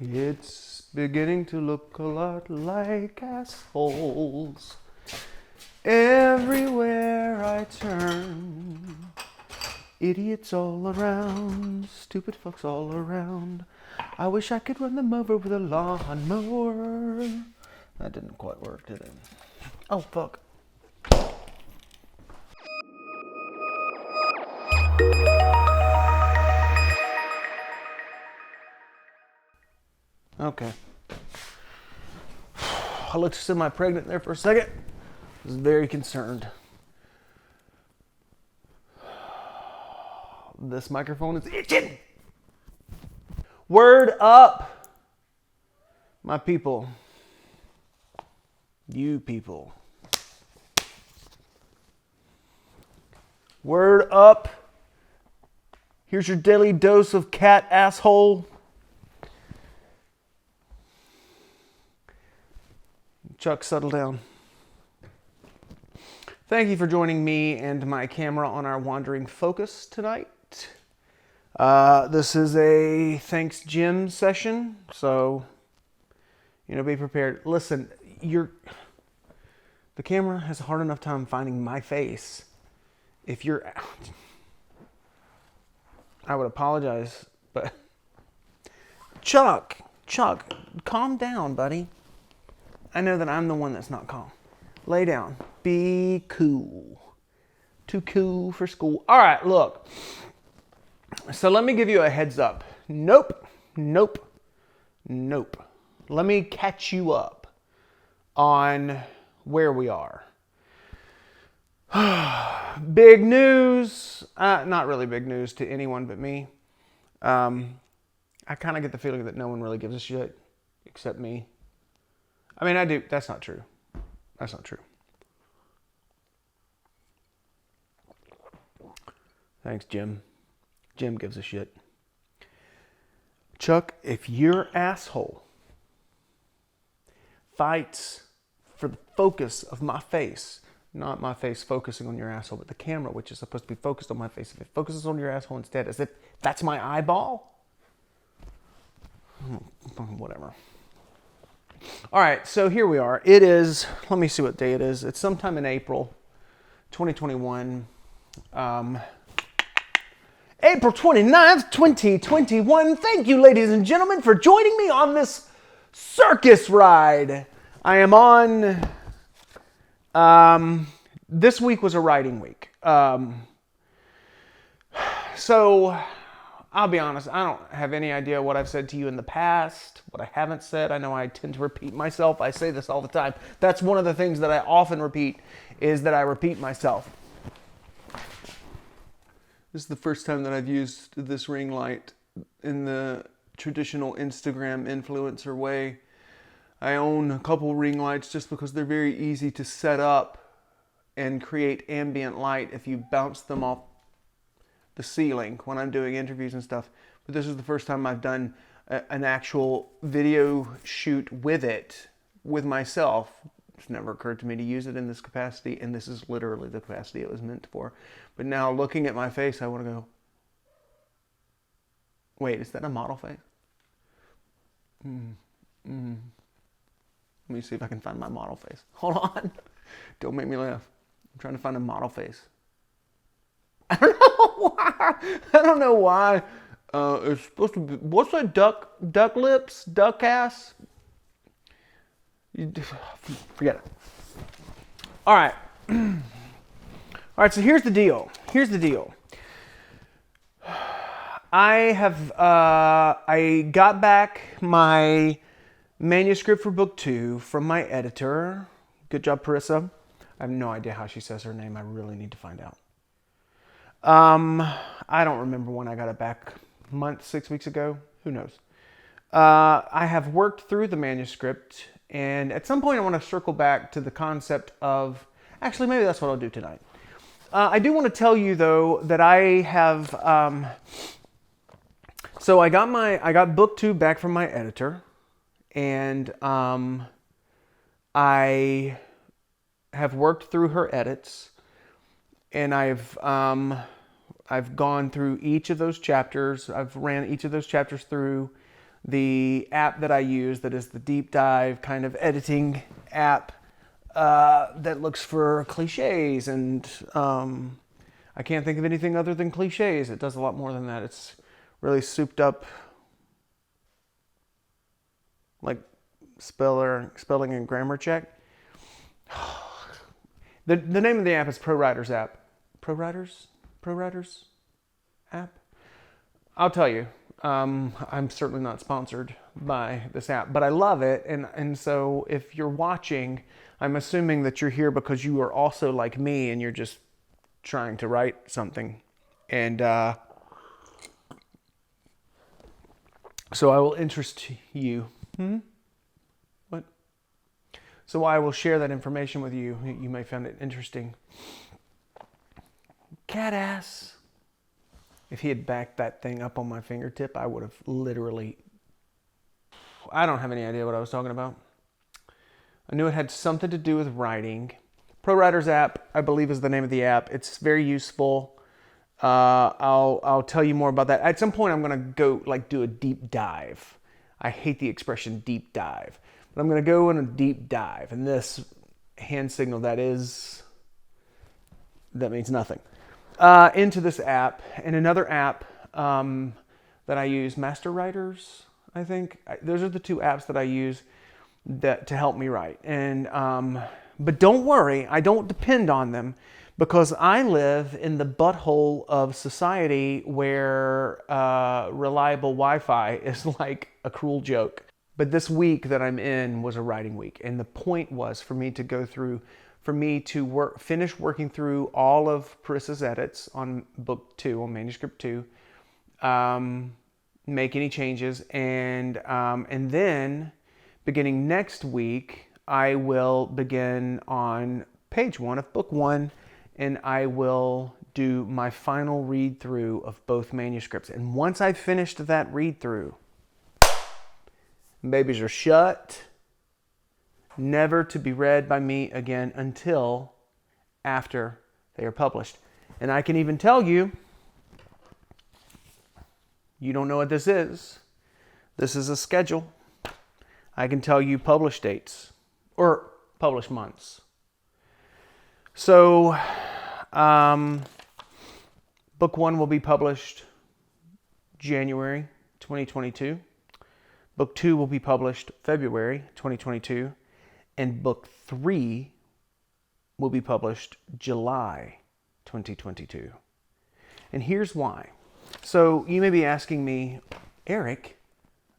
It's beginning to look a lot like assholes everywhere I turn. Idiots all around, stupid fucks all around. I wish I could run them over with a lawnmower. That didn't quite work, did it? Oh, fuck. Okay. I looked semi-pregnant there for a second. I was very concerned. This microphone is itching. Word up, my people. You people. Word up. Here's your daily dose of cat asshole. Chuck, settle down. Thank you for joining me and my camera on our wandering focus tonight. This is a thanks Jim session, so be prepared. Listen, the camera has a hard enough time finding my face. If you're out, I would apologize, but Chuck, calm down, buddy. I know that I'm the one that's not calm. Lay down. Be cool. Too cool for school. All right, look. So let me give you a heads up. Nope. Let me catch you up on where we are. Big news. Not really big news to anyone but me. I kind of get the feeling that no one really gives a shit except me. I mean, I do. That's not true. Thanks, Jim. Jim gives a shit. Chuck, if your asshole fights for the focus of my face, not my face focusing on your asshole, but the camera, which is supposed to be focused on my face, if it focuses on your asshole instead, as if that's my eyeball, whatever. All right, so here we are. It is, let me see what day it is. It's sometime in April 2021. April 29th, 2021. Thank you, ladies and gentlemen, for joining me on this circus ride. I am on, this week was a writing week. So I'll be honest, I don't have any idea what I've said to you in the past, what I haven't said. I know I tend to repeat myself. I say this all the time. That's one of the things that I often repeat, is that I repeat myself. This is the first time that I've used this ring light in the traditional Instagram influencer way. I own a couple ring lights just because they're very easy to set up and create ambient light if you bounce them off the ceiling when I'm doing interviews and stuff. But this is the first time I've done an actual video shoot with it, with myself. It's never occurred to me to use it in this capacity, and this is literally the capacity it was meant for. But now looking at my face, I want to go, wait, is that a model face? Let me see if I can find my model face. Hold on. Don't make me laugh. I'm trying to find a model face. I don't know why. It's supposed to be, what's that, duck lips? Duck ass? Forget it. All right. All right, so here's the deal. I got back my manuscript for book 2 from my editor. Good job, Parissa. I have no idea how she says her name. I really need to find out. I don't remember when I got it back. A month, 6 weeks ago? Who knows? I have worked through the manuscript, and at some point I want to circle back to the concept of... Actually, maybe that's what I'll do tonight. I do want to tell you, though, that I have... So I got book 2 back from my editor, and I have worked through her edits, and I've gone through each of those chapters. I've ran each of those chapters through the app that I use that is the deep dive kind of editing app that looks for cliches, and I can't think of anything other than cliches. It does a lot more than that. It's really souped up, like spelling and grammar check. The name of the app is Pro Writers app. Pro Writers app. I'll tell you, I'm certainly not sponsored by this app, but I love it. And so if you're watching, I'm assuming that you're here because you are also like me and you're just trying to write something. And so I will interest you. What? So I will share that information with you. You may find it interesting. Cat ass. If he had backed that thing up on my fingertip, I would have literally... I don't have any idea what I was talking about. I knew it had something to do with writing. Pro Writers app, I believe, is the name of the app. It's very useful. I'll tell you more about that. At some point, I'm going to go do a deep dive. I hate the expression deep dive. But I'm going to go in a deep dive. And this hand signal, that means nothing. Into this app, and another app that I use, Master Writers, I think. Those are the two apps that I use to help me write. And but don't worry, I don't depend on them, because I live in the butthole of society where reliable Wi-Fi is like a cruel joke. But this week that I'm in was a writing week, and the point was for me to finish working through all of Parissa's edits on book 2, on manuscript 2, make any changes, and then beginning next week, I will begin on page 1 of book 1, and I will do my final read through of both manuscripts. And once I've finished that read through, babies are shut, never to be read by me again until after they are published. And I can even tell you, you don't know what this is. This is a schedule. I can tell you publish dates or publish months. So, book 1 will be published January 2022. Book 2 will be published February 2022. And book 3 will be published July 2022. And here's why. So you may be asking me, Eric,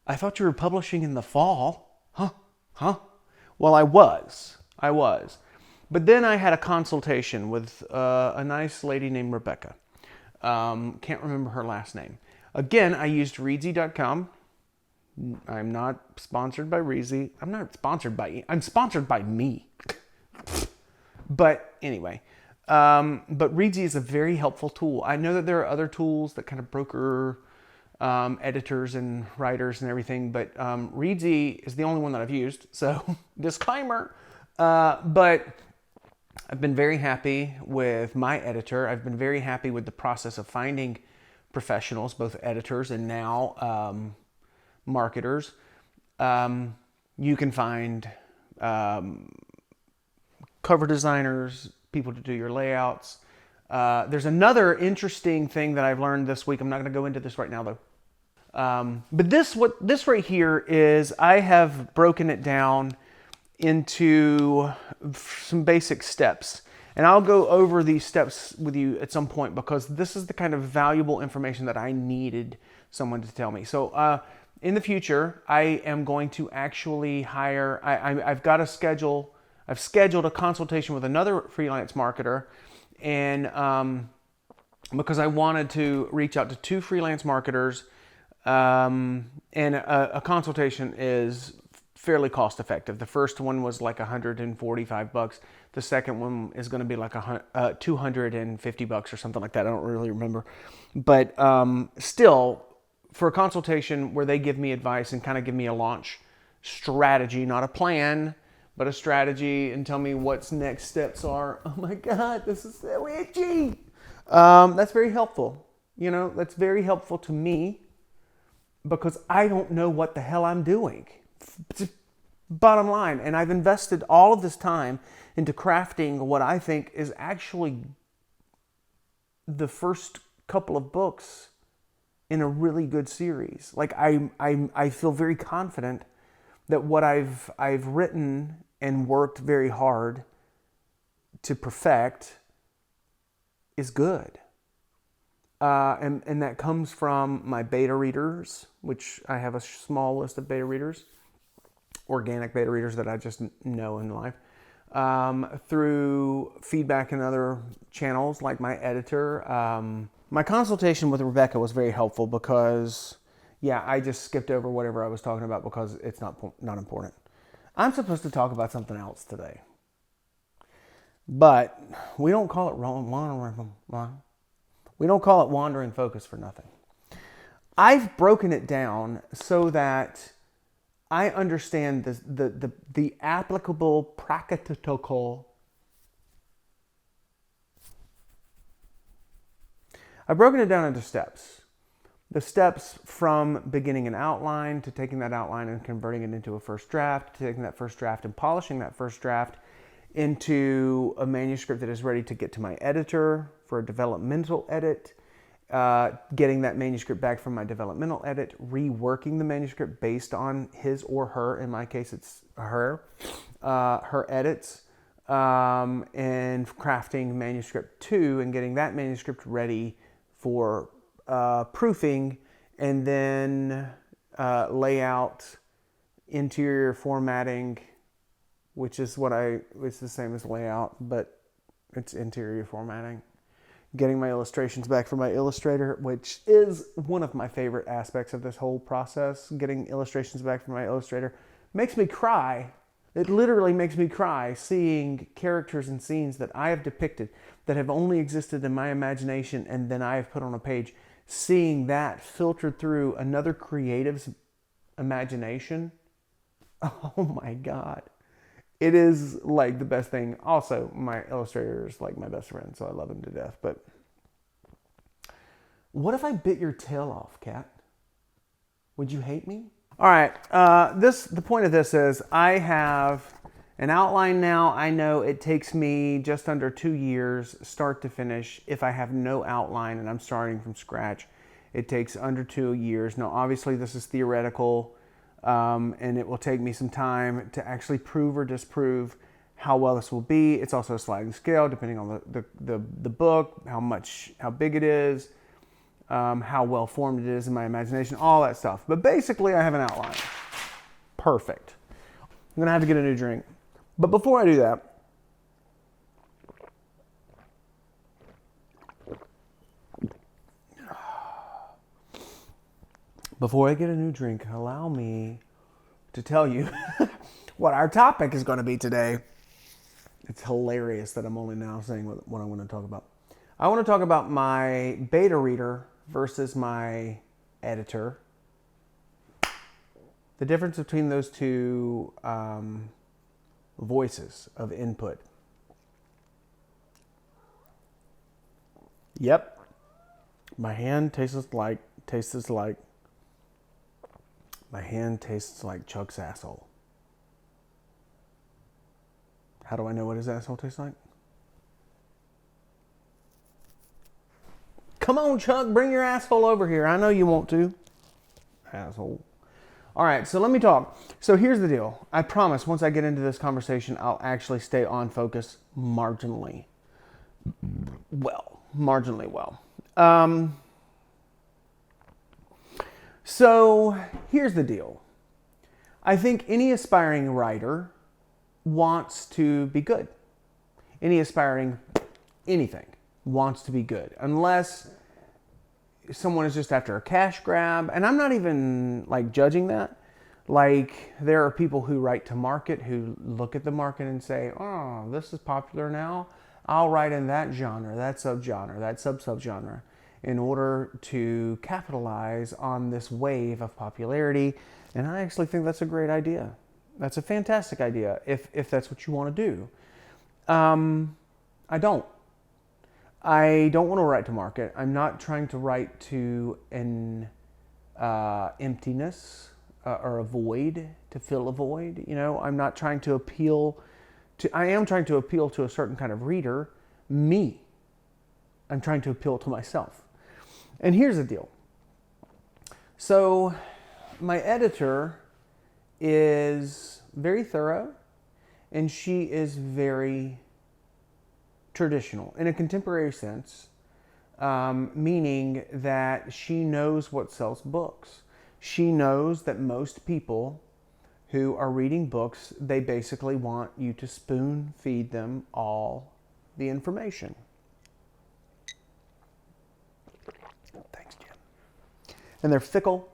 I thought you were publishing in the fall. Huh? Well, I was. But then I had a consultation with a nice lady named Rebecca. Can't remember her last name. Again, I used Reedsy.com. I'm not sponsored by Reedsy. I'm sponsored by me. But anyway, but Reedsy is a very helpful tool. I know that there are other tools that kind of broker editors and writers and everything, but Reedsy is the only one that I've used. So disclaimer. But I've been very happy with my editor. I've been very happy with the process of finding professionals, both editors and now marketers. You can find cover designers, people to do your layouts. There's another interesting thing that I've learned this week. I'm not going to go into this right now, though. But this right here is, I have broken it down into some basic steps. And I'll go over these steps with you at some point, because this is the kind of valuable information that I needed someone to tell me. So in the future, I am going to actually hire, I've scheduled a consultation with another freelance marketer, and because I wanted to reach out to 2 freelance marketers, and a consultation is fairly cost effective. The first one was like $145. The second one is going to be like $250 or something like that. I don't really remember, but still, for a consultation where they give me advice and kind of give me a launch strategy, not a plan, but a strategy, and tell me what's next steps are. Oh my God, this is so itchy. That's very helpful. That's very helpful to me. because I don't know what the hell I'm doing. Bottom line. And I've invested all of this time into crafting what I think is actually the first couple of books in a really good series. Like I feel very confident that what I've written and worked very hard to perfect is good. And that comes from my beta readers, which I have a small list of beta readers, organic beta readers that I just know in life, through feedback in other channels like my editor. My consultation with Rebecca was very helpful because, yeah, I just skipped over whatever I was talking about because it's not important. I'm supposed to talk about something else today, but we don't call it wandering focus for nothing. I've broken it down so that I understand the applicable practical. I've broken it down into steps. The steps from beginning an outline to taking that outline and converting it into a first draft, to taking that first draft and polishing that first draft into a manuscript that is ready to get to my editor for a developmental edit, getting that manuscript back from my developmental edit, reworking the manuscript based on his or her, in my case it's her edits, and crafting manuscript 2 and getting that manuscript ready for proofing, and then layout, interior formatting, which is it's the same as layout, but it's interior formatting. Getting my illustrations back from my illustrator, which is one of my favorite aspects of this whole process. Getting illustrations back from my illustrator makes me cry. It literally makes me cry seeing characters and scenes that I have depicted that have only existed in my imagination and then I have put on a page. Seeing that filtered through another creative's imagination. Oh my God. It is like the best thing. Also, my illustrator is like my best friend, so I love him to death. But what if I bit your tail off, Kat? Would you hate me? All right. The point of this is I have an outline now. I know it takes me just under 2 years, start to finish. If I have no outline and I'm starting from scratch, it takes under 2 years. Now, obviously, this is theoretical. And it will take me some time to actually prove or disprove how well this will be. It's also a sliding scale depending on the book, how big it is, how well formed it is in my imagination, all that stuff. But basically, I have an outline. Perfect. I'm gonna have to get a new drink. But before I do that, before I get a new drink, allow me to tell you what our topic is going to be today. It's hilarious that I'm only now saying what I want to talk about. I want to talk about my beta reader versus my editor. The difference between those two voices of input. Yep. My hand tastes like Chuck's asshole. How do I know what his asshole tastes like? Come on, Chuck, bring your asshole over here. I know you want to. Asshole. All right, so let me talk. So here's the deal. I promise once I get into this conversation, I'll actually stay on focus marginally well. So here's the deal. I think any aspiring writer wants to be good. Any aspiring anything wants to be good. Unless someone is just after a cash grab. And I'm not even like judging that. Like there are people who write to market, who look at the market and say, oh, this is popular now. I'll write in that genre, that subgenre, that sub-subgenre, in order to capitalize on this wave of popularity. And I actually think that's a great idea. That's a fantastic idea if that's what you want to do. I don't want to write to market. I'm not trying to write to an emptiness or a void, to fill a void. You know, I'm not trying to appeal to, I am trying to appeal to a certain kind of reader, me. I'm trying to appeal to myself. And here's the deal. So my editor is very thorough, and she is very traditional in a contemporary sense, meaning that she knows what sells books. She knows that most people who are reading books, they basically want you to spoon feed them all the information. Thanks, Jim. And they're fickle.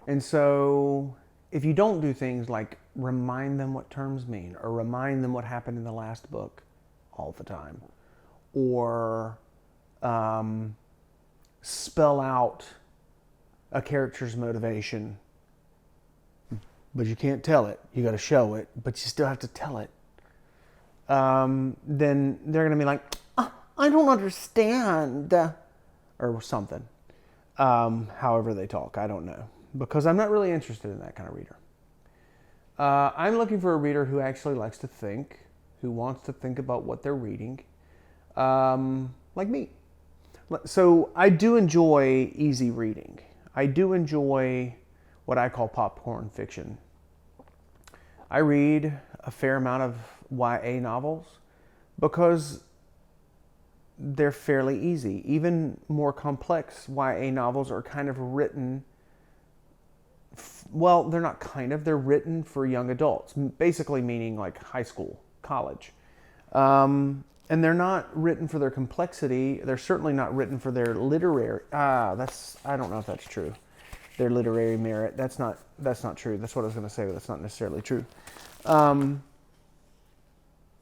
And so if you don't do things like remind them what terms mean, or remind them what happened in the last book all the time, or spell out a character's motivation, but you can't tell it. You got to show it, but you still have to tell it. Then they're going to be like, I don't understand, or something. However they talk, I don't know, because I'm not really interested in that kind of reader. I'm looking for a reader who actually likes to think, who wants to think about what they're reading, like me. So I do enjoy easy reading. I do enjoy what I call popcorn fiction. I read a fair amount of YA novels because they're fairly easy. Even more complex YA novels are kind of written, well, they're not kind of, they're written for young adults, basically meaning like high school, college. And they're not written for their complexity. They're certainly not written for their literary, I don't know if that's true. Their literary merit. That's not true. That's what I was going to say, but that's not necessarily true.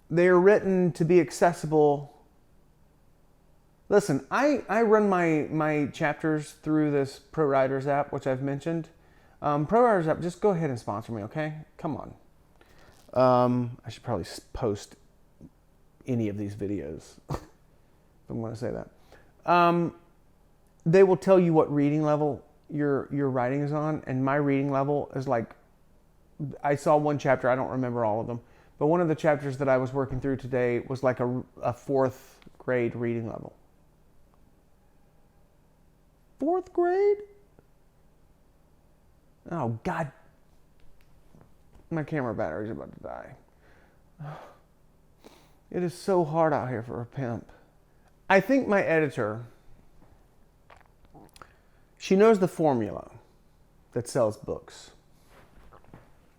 They're written to be accessible. Listen, I run my chapters through this ProWriters app, which I've mentioned. ProWriters app, just go ahead and sponsor me, okay? Come on. I should probably post any of these videos if I'm going to say that. They will tell you what reading level your writing is on, and my reading level is like, I saw one chapter, I don't remember all of them, but one of the chapters that I was working through today was like a fourth grade reading level. Fourth grade? Oh God, my camera battery's about to die. It is so hard out here for a pimp. I think my editor, she knows the formula that sells books.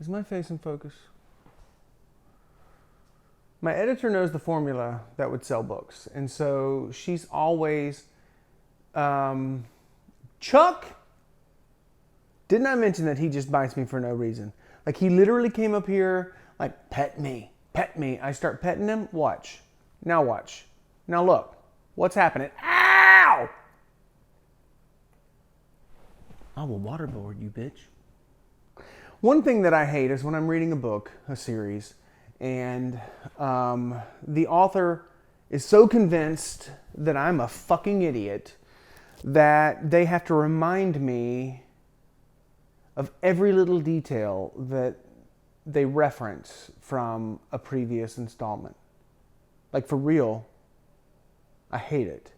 Is my face in focus? My editor knows the formula that would sell books. And so she's always, Chuck, didn't I mention that he just bites me for no reason? Like he literally came up here like, pet me, pet me. I start petting him, watch. Now watch. Now look, what's happening? Ow! I will waterboard you, bitch. One thing that I hate is when I'm reading a book, a series, and the author is so convinced that I'm a fucking idiot that they have to remind me of every little detail that they reference from a previous installment. Like for real, I hate it.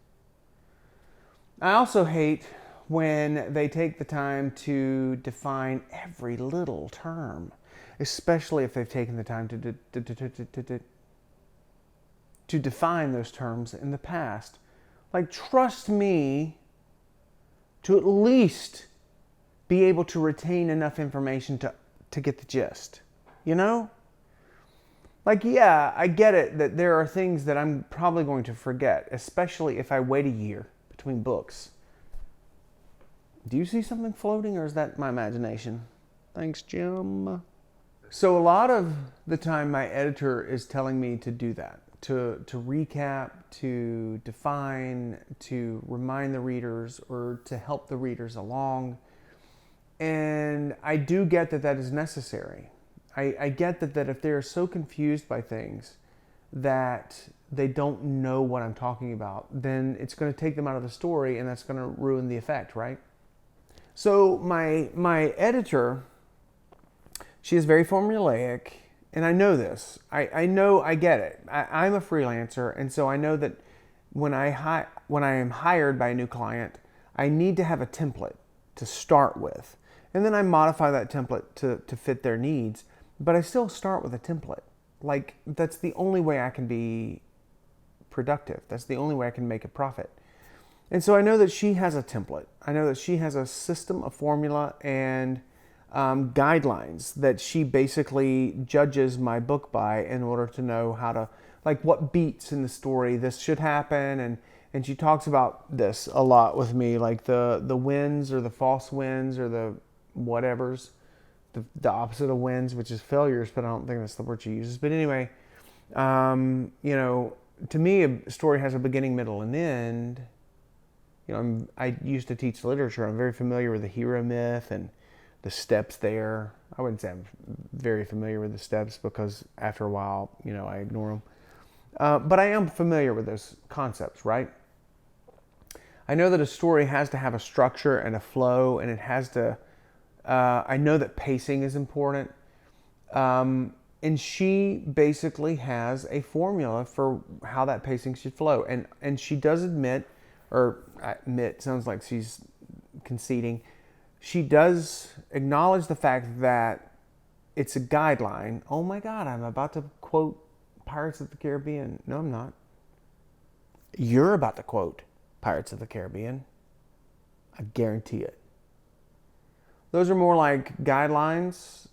I also hate when they take the time to define every little term, especially if they've taken the time to define those terms in the past. Like, trust me to at least be able to retain enough information to get the gist, you know? Like, yeah, I get it that there are things that I'm probably going to forget, especially if I wait a year between books. Do you see something floating, or is that my imagination? Thanks, Jim. So a lot of the time my editor is telling me to do that, to recap, to define, to remind the readers, or to help the readers along. And I do get that that is necessary. I get that if they're so confused by things that they don't know what I'm talking about, then it's going to take them out of the story, and that's going to ruin the effect, right? So my editor, she is very formulaic, and I know this. I know, I get it. I'm a freelancer, and so I know that when I am hired by a new client, I need to have a template to start with. And then I modify that template to fit their needs, but I still start with a template. Like, that's the only way I can be productive. That's the only way I can make a profit. And so I know that she has a template. I know that she has a system, a formula, and guidelines that she basically judges my book by in order to know how to, like, what beats in the story this should happen. And she talks about this a lot with me, like the wins or the false wins or the whatevers, the opposite of wins, which is failures, but I don't think that's the word she uses. But anyway, you know, to me, a story has a beginning, middle, and end. You know, I used to teach literature. I'm very familiar with the hero myth and the steps there. I wouldn't say I'm very familiar with the steps because after a while, you know, I ignore them. But I am familiar with those concepts, right? I know that a story has to have a structure and a flow, and it has to, I know that pacing is important. And she basically has a formula for how that pacing should flow. And she does admit, or admit sounds like she's conceding, she does acknowledge the fact that it's a guideline. Oh my God, I'm about to quote Pirates of the Caribbean. No, I'm not. You're about to quote Pirates of the Caribbean. I guarantee it. Those are more like guidelines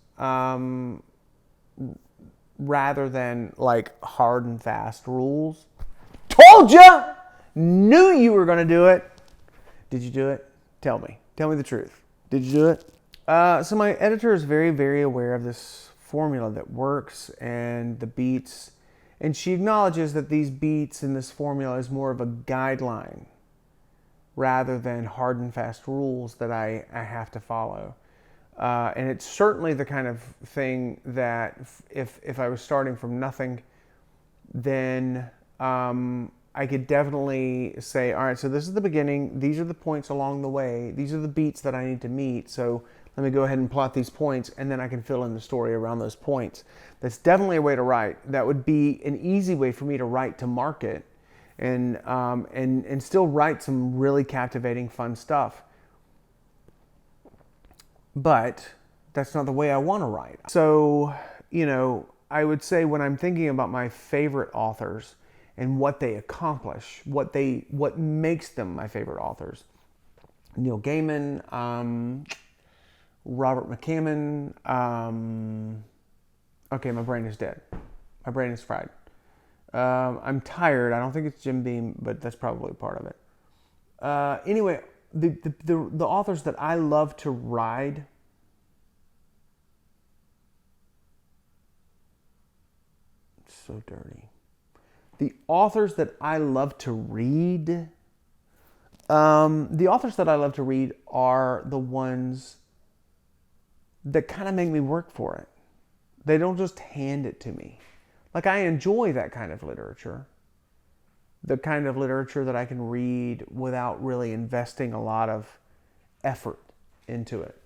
rather than like hard and fast rules. Told ya! Knew you were going to do it. Did you do it? Tell me. Tell me the truth. Did you do it? So my editor is very, very aware of this formula that works and the beats. And she acknowledges that these beats and this formula is more of a guideline rather than hard and fast rules that I have to follow. And it's certainly the kind of thing that if I was starting from nothing, then I could definitely say, all right, so this is the beginning. These are the points along the way. These are the beats that I need to meet. So let me go ahead and plot these points, and then I can fill in the story around those points. That's definitely a way to write. That would be an easy way for me to write to market and still write some really captivating, fun stuff. But that's not the way I want to write. So, you know, I would say when I'm thinking about my favorite authors and what they accomplish, what makes them my favorite authors, Neil Gaiman, Robert McCammon. Okay, my brain is dead. My brain is fried. I'm tired. I don't think it's Jim Beam, but that's probably part of it. Anyway, the authors that I love to ride. It's so dirty. The authors that I love to read. The authors that I love to read are the ones that kind of make me work for it. They don't just hand it to me. Like, I enjoy that kind of literature. The kind of literature that I can read without really investing a lot of effort into it.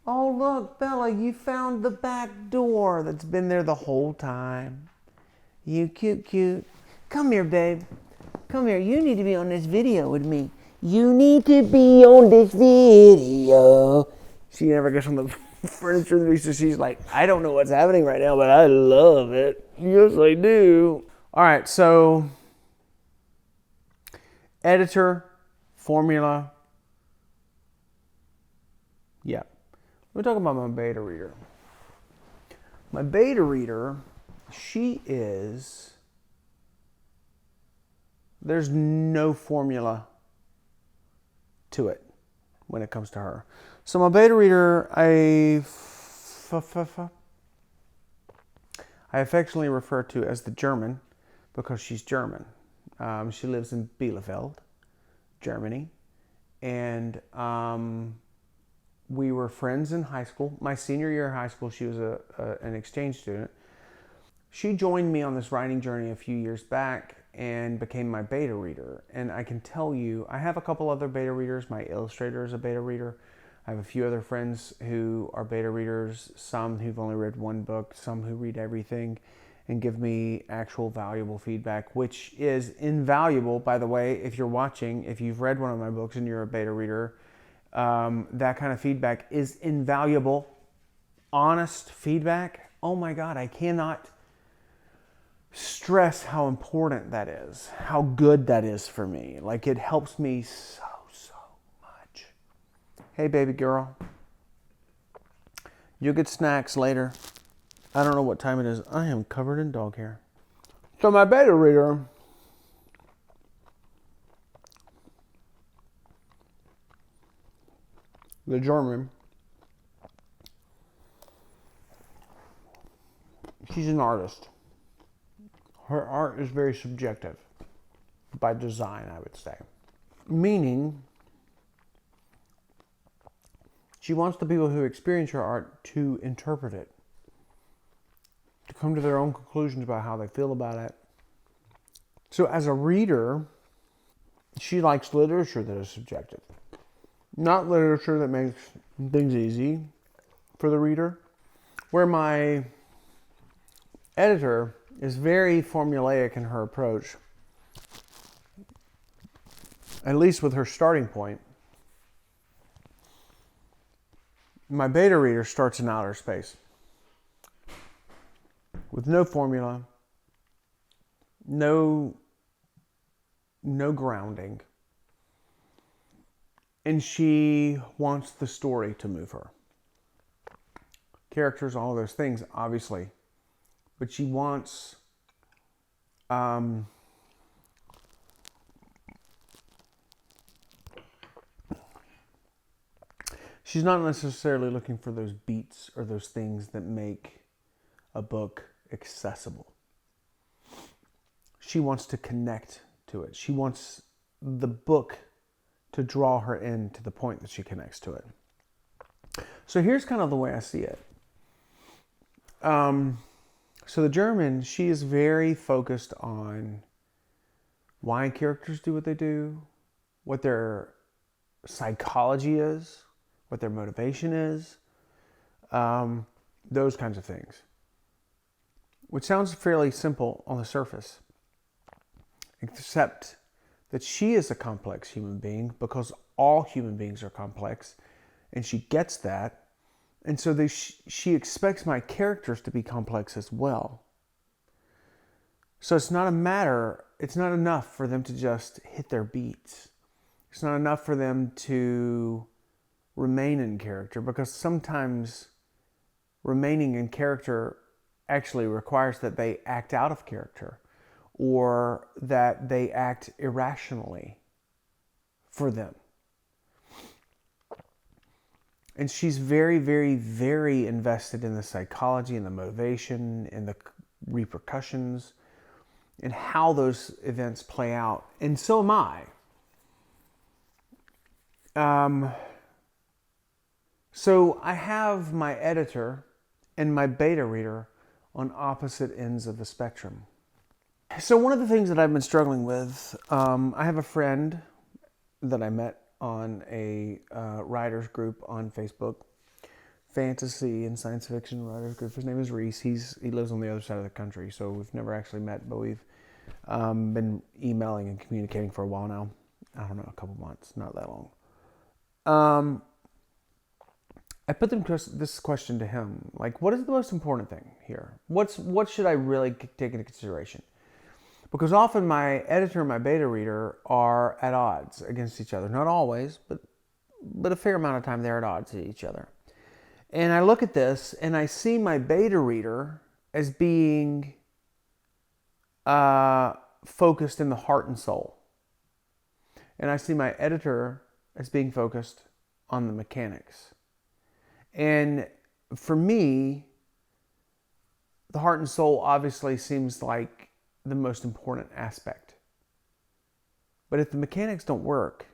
Oh, look, Bella, you found the back door that's been there the whole time. You cute. Come here, babe. Come here. You need to be on this video with me. You need to be on this video. She never gets on the furniture with me, so she's like, I don't know what's happening right now, but I love it. Yes, I do. All right, so editor, formula. Yeah. Let me talk about my beta reader. My beta reader, there's no formula to it when it comes to her. So my beta reader, I affectionately refer to as the German because she's German. She lives in Bielefeld, Germany. And we were friends in high school. My senior year of high school, she was an exchange student. She joined me on this writing journey a few years back and became my beta reader. And I can tell you, I have a couple other beta readers. My illustrator is a beta reader. I have a few other friends who are beta readers, some who've only read one book, some who read everything and give me actual valuable feedback, which is invaluable, by the way, if you're watching, if you've read one of my books and you're a beta reader, that kind of feedback is invaluable. Honest feedback, oh my God, I cannot stress how important that is, how good that is for me. Like, it helps me so much. Hey, baby girl. You'll get snacks later. I don't know what time it is. I am covered in dog hair. So my beta reader, the German, she's an artist. Her art is very subjective by design, I would say. Meaning, she wants the people who experience her art to interpret it, to come to their own conclusions about how they feel about it. So as a reader, she likes literature that is subjective. Not literature that makes things easy for the reader. Where my editor is very formulaic in her approach, at least with her starting point. My beta reader starts in outer space with no formula, no grounding, and she wants the story to move her. Characters, all of those things, obviously, but she wants she's not necessarily looking for those beats or those things that make a book accessible. She wants to connect to it. She wants the book to draw her in to the point that she connects to it. So here's kind of the way I see it. So the German, she is very focused on why characters do what they do, what their psychology is, what their motivation is, those kinds of things. Which sounds fairly simple on the surface, except that she is a complex human being because all human beings are complex, and she gets that. And so she expects my characters to be complex as well. So it's not enough for them to just hit their beats. It's not enough for them to remain in character, because sometimes remaining in character actually requires that they act out of character, or that they act irrationally for them. And she's very, very, very invested in the psychology and the motivation and the repercussions and how those events play out. And so am I. So I have my editor and my beta reader on opposite ends of the spectrum. So one of the things that I've been struggling with, I have a friend that I met on a writers group on Facebook, fantasy and science fiction writers group. His name is Reese. He lives on the other side of the country, so we've never actually met, but we've been emailing and communicating for a while now. I don't know, a couple months, not that long. I put this question to him, like, what is the most important thing here? What should I really take into consideration? Because often my editor and my beta reader are at odds against each other. Not always, but a fair amount of time they're at odds with each other. And I look at this and I see my beta reader as being focused in the heart and soul. And I see my editor as being focused on the mechanics. And for me, the heart and soul obviously seems like the most important aspect. But if the mechanics don't work,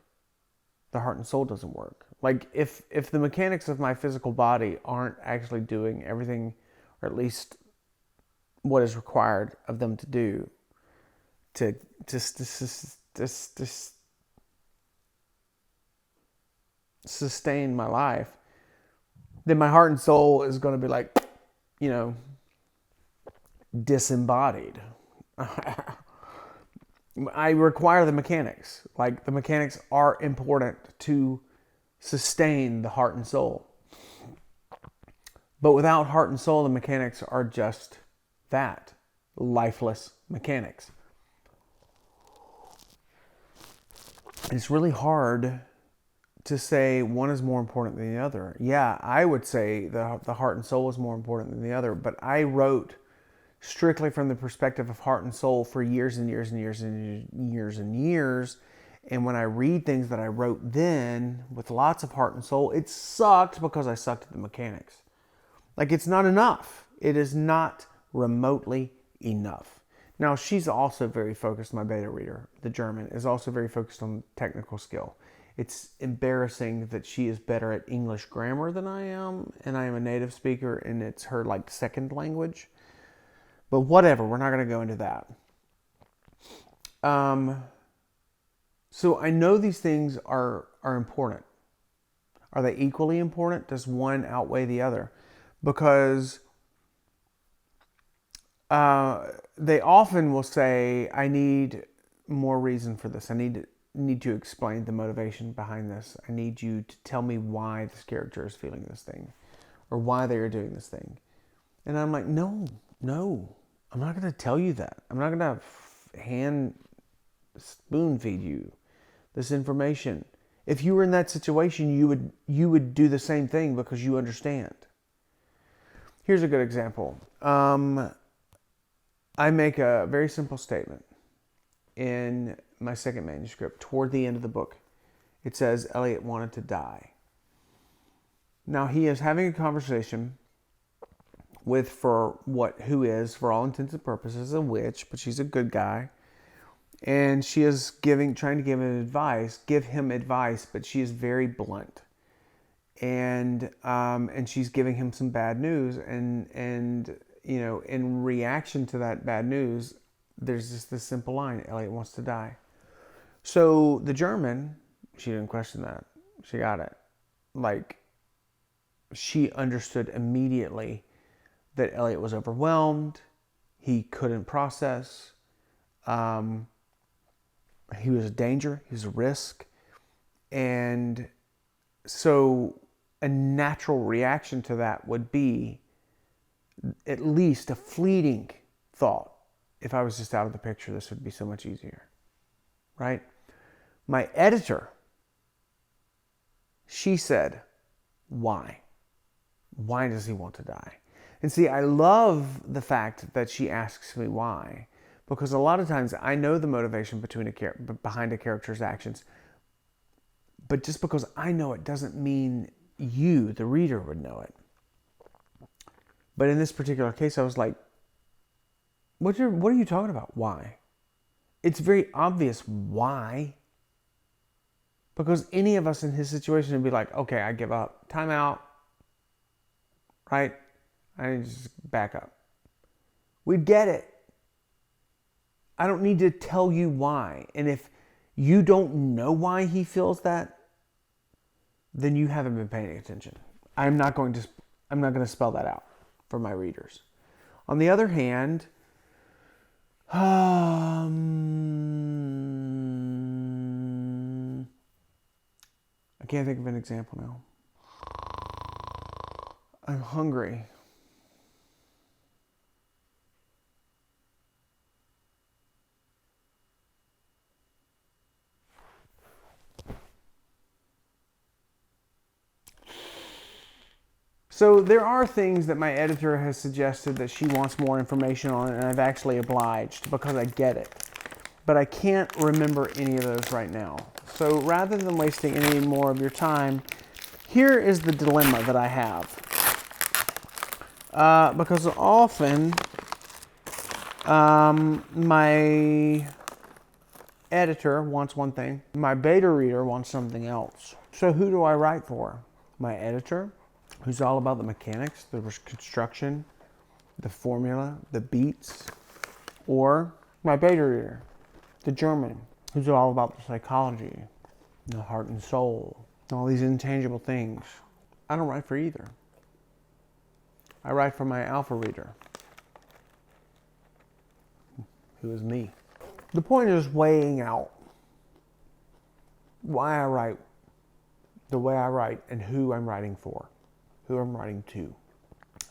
the heart and soul doesn't work. Like if the mechanics of my physical body aren't actually doing everything, or at least what is required of them to do to sustain my life, then my heart and soul is going to be like, disembodied. I require the mechanics. Like, the mechanics are important to sustain the heart and soul. But without heart and soul, the mechanics are just that, lifeless mechanics. It's really hard to say one is more important than the other. Yeah, I would say the heart and soul is more important than the other, but I wrote strictly from the perspective of heart and soul for years and years and years and years and years. And when I read things that I wrote then with lots of heart and soul, it sucked because I sucked at the mechanics. Like, it's not enough. It is not remotely enough. Now, she's also very focused, my beta reader, the German, is also very focused on technical skill. It's embarrassing that she is better at English grammar than I am, and I am a native speaker, and it's her, like, second language. But whatever, we're not going to go into that. So I know these things are important. Are they equally important? Does one outweigh the other? Because they often will say, I need more reason for this. I need to explain the motivation behind this. I need you to tell me why this character is feeling this thing, or why they are doing this thing. And I'm like, no, I'm not going to tell you that. I'm not going to spoon feed you this information. If you were in that situation, you would do the same thing because you understand. Here's a good example. I make a very simple statement in my second manuscript toward the end of the book. It says Eliot wanted to die. Now, he is having a conversation with who is, for all intents and purposes, a witch, but she's a good guy. And she is trying to give him advice, but she is very blunt. And she's giving him some bad news, and in reaction to that bad news, there's just this simple line: Eliot wants to die. So the German, she didn't question that. She got it. Like, she understood immediately that Eliot was overwhelmed. He couldn't process. He was a danger. He was a risk. And so a natural reaction to that would be at least a fleeting thought. If I was just out of the picture, this would be so much easier. Right? My editor, she said, why? Why does he want to die? And see, I love the fact that she asks me why, because a lot of times I know the motivation behind a character's actions, but just because I know it doesn't mean you, the reader, would know it. But in this particular case, I was like, what are you talking about? Why? It's very obvious why. Because any of us in his situation would be like, okay, I give up. Time out. Right? I need to just back up. We'd get it. I don't need to tell you why. And if you don't know why he feels that, then you haven't been paying attention. I'm not going to spell that out for my readers. On the other hand, I can't think of an example now. I'm hungry. So there are things that my editor has suggested that she wants more information on, and I've actually obliged because I get it. But I can't remember any of those right now. So rather than wasting any more of your time, here is the dilemma that I have. Because often my editor wants one thing, my beta reader wants something else. So who do I write for? My editor, who's all about the mechanics, the construction, the formula, the beats, or my beta reader, the German, who's all about the psychology, the heart and soul, all these intangible things. I don't write for either. I write for my alpha reader, who is me. The point is weighing out why I write the way I write and who I'm writing for, who I'm writing to.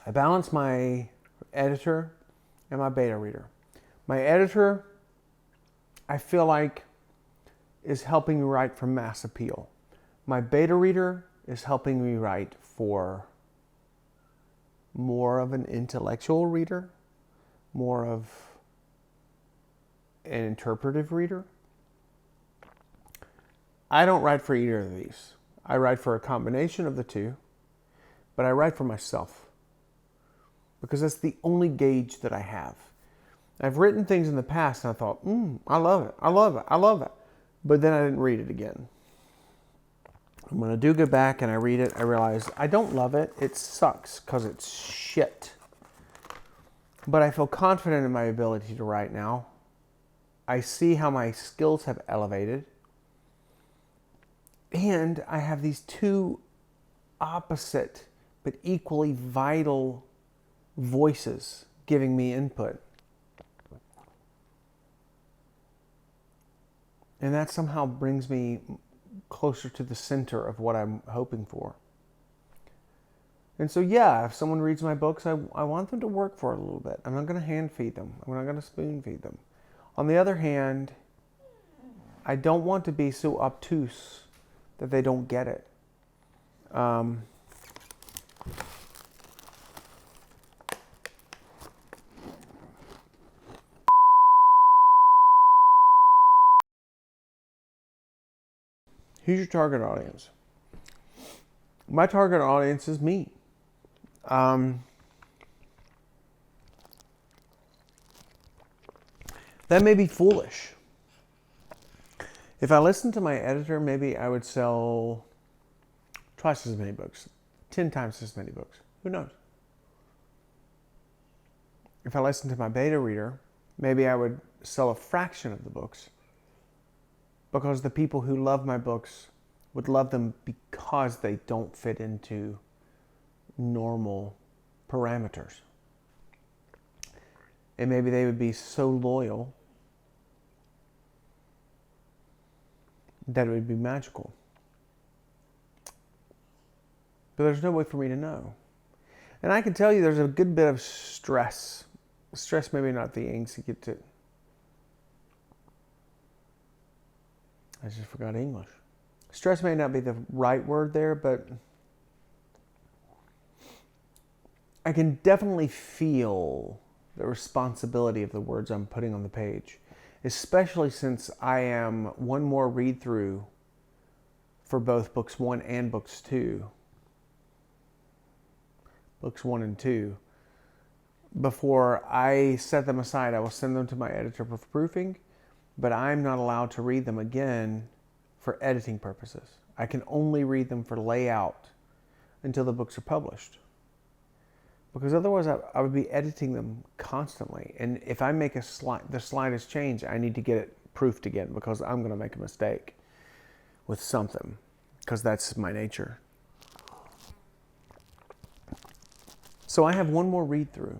I balance my editor and my beta reader. My editor, I feel like, is helping me write for mass appeal. My beta reader is helping me write for more of an intellectual reader, more of an interpretive reader. I don't write for either of these. I write for a combination of the two, but I write for myself because that's the only gauge that I have. I've written things in the past and I thought, I love it, I love it, I love it. But then I didn't read it again. And when I do go back and I read it, I realize I don't love it. It sucks because it's shit. But I feel confident in my ability to write now. I see how my skills have elevated. And I have these two opposite but equally vital voices giving me input. And that somehow brings me closer to the center of what I'm hoping for. And so, yeah, if someone reads my books, I want them to work for it a little bit. I'm not going to hand feed them. I'm not going to spoon feed them. On the other hand, I don't want to be so obtuse that they don't get it. Who's your target audience? My target audience is me. That may be foolish. If I listened to my editor, maybe I would sell twice as many books, 10 times as many books. Who knows? If I listened to my beta reader, maybe I would sell a fraction of the books, because the people who love my books would love them because they don't fit into normal parameters. And maybe they would be so loyal that it would be magical. But there's no way for me to know. And I can tell you there's a good bit of stress. Stress, maybe not the anxiety. I just forgot English. Stress may not be the right word there, but I can definitely feel the responsibility of the words I'm putting on the page, especially since I am one more read through for both books 1 and books 2. Books 1 and 2. Before I set them aside, I will send them to my editor for proofing, but I'm not allowed to read them again for editing purposes. I can only read them for layout until the books are published. Because otherwise I would be editing them constantly. And if I make the slightest change, I need to get it proofed again because I'm going to make a mistake with something. Because that's my nature. So I have one more read through.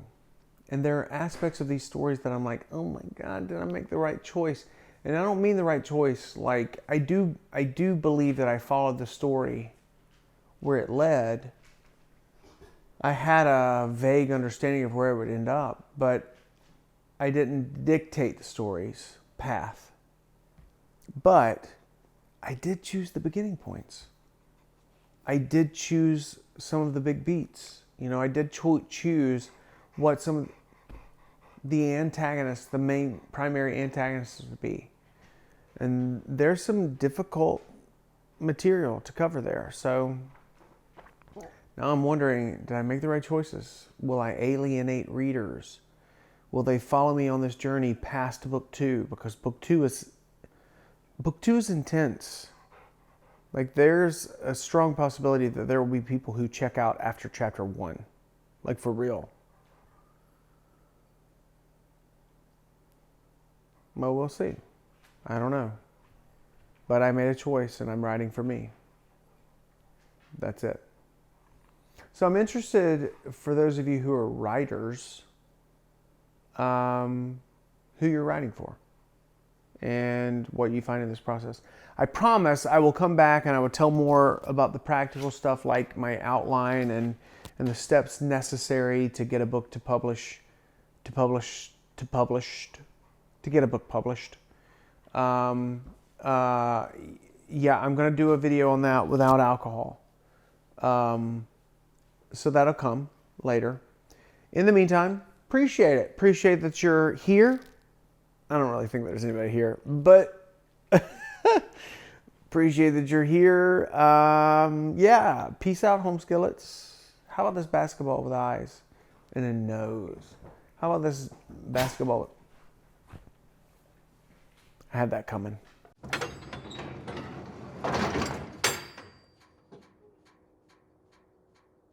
And there are aspects of these stories that I'm like, oh my God, did I make the right choice? And I don't mean the right choice. Like, I do believe that I followed the story where it led. I had a vague understanding of where it would end up, but I didn't dictate the story's path. But I did choose the beginning points. I did choose some of the big beats. You know, I did choose what some of the antagonists, the main primary antagonists would be. And there's some difficult material to cover there. So now I'm wondering, did I make the right choices? Will I alienate readers? Will they follow me on this journey past book 2? Because book 2 is intense. Like, there's a strong possibility that there will be people who check out after chapter 1. Like, for real. Well, we'll see. I don't know. But I made a choice and I'm writing for me. That's it. So I'm interested, for those of you who are writers, who you're writing for and what you find in this process. I promise I will come back and I will tell more about the practical stuff, like my outline and the steps necessary to get a book to get a book published. Yeah, I'm going to do a video on that without alcohol. So that'll come later. In the meantime, appreciate it. Appreciate that you're here. I don't really think there's anybody here, but appreciate that you're here. Yeah, peace out, home skillets. How about this basketball with eyes and a nose? How about this basketball? I had that coming.